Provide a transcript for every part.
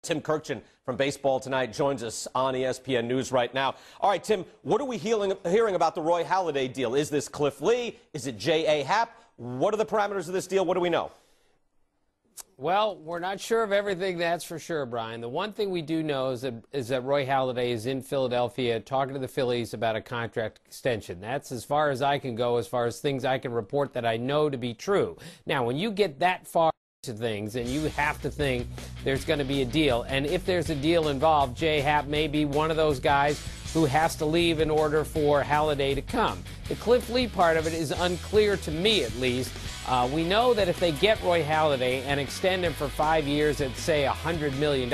Tim Kirkchin from Baseball Tonight joins us on ESPN News right now. All right, Tim, what are we hearing about the Roy Halladay deal? Is this Cliff Lee? Is it J.A. Happ? What are the parameters of this deal? What do we know? Well, we're not sure of everything, that's for sure, Brian. The one thing we do know is that Roy Halladay is in Philadelphia talking to the Phillies about a contract extension. That's as far as I can go, as far as things I can report that I know to be true. Now, when you get that far to things, and you have to think there's going to be a deal, and if there's a deal involved, J. Happ may be one of those guys who has to leave in order for Halladay to come. The Cliff Lee part of it is unclear to me, at least. We know that if they get Roy Halladay and extend him for 5 years at, say, $100 million,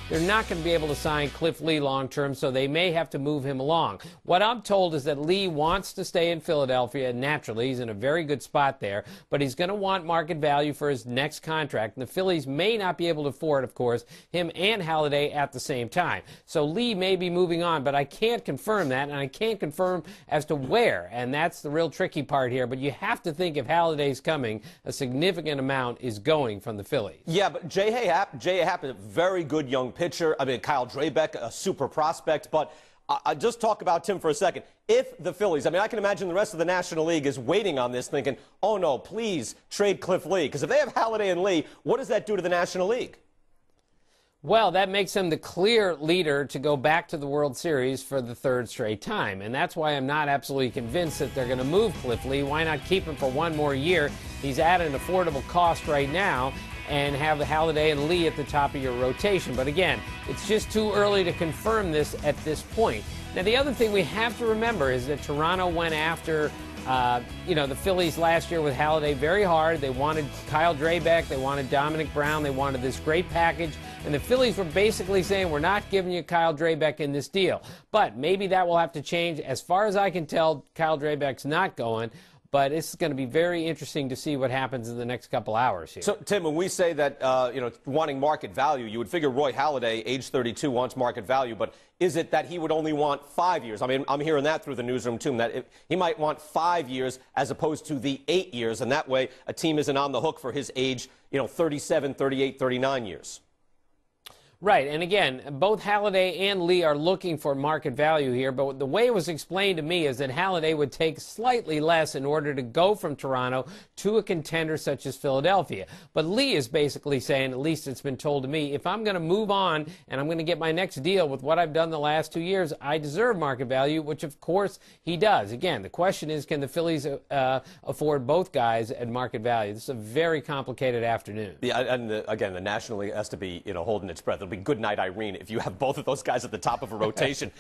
they're not going to be able to sign Cliff Lee long-term, so they may have to move him along. What I'm told is that Lee wants to stay in Philadelphia. Naturally, he's in a very good spot there, but he's going to want market value for his next contract. And the Phillies may not be able to afford, of course, him and Halladay at the same time. So Lee may be moving on, but I can't confirm that, and I can't confirm as to where. And that's the real tricky part here. But you have to think if Halladay's coming, a significant amount is going from the Phillies. Yeah, but J.A. Happ is a very good young pitcher. I mean, Kyle Drabek, a super prospect. But I just talk about Tim for a second. If the Phillies, I mean, I can imagine the rest of the National League is waiting on this thinking, oh, no, please trade Cliff Lee. Because if they have Halladay and Lee, what does that do to the National League? Well, that makes him the clear leader to go back to the World Series for the third straight time. And that's why I'm not absolutely convinced that they're going to move Cliff Lee. Why not keep him for one more year? He's at an affordable cost right now, and have Halladay and Lee at the top of your rotation. But again, it's just too early to confirm this at this point. Now, the other thing we have to remember is that Toronto went after the Phillies last year with Halladay very hard. They wanted Kyle Drabek. They wanted Dominic Brown. They wanted this great package. And the Phillies were basically saying, we're not giving you Kyle Drabek in this deal. But maybe that will have to change. As far as I can tell, Kyle Drabek's not going. But it's going to be very interesting to see what happens in the next couple hours here. So, Tim, when we say that, wanting market value, you would figure Roy Halladay, age 32, wants market value. But is it that he would only want 5 years? I mean, I'm hearing that through the newsroom, too, that he might want 5 years as opposed to the 8 years. And that way, a team isn't on the hook for his age, 37, 38, 39 years. Right, and again, both Halladay and Lee are looking for market value here, but the way it was explained to me is that Halladay would take slightly less in order to go from Toronto to a contender such as Philadelphia. But Lee is basically saying, at least it's been told to me, if I'm going to move on and I'm going to get my next deal with what I've done the last 2 years, I deserve market value, which of course he does. Again, the question is, can the Phillies afford both guys at market value? This is a very complicated afternoon. Yeah, and again, the National League has to be, holding its breath. It'll be good night, Irene, if you have both of those guys at the top of a rotation.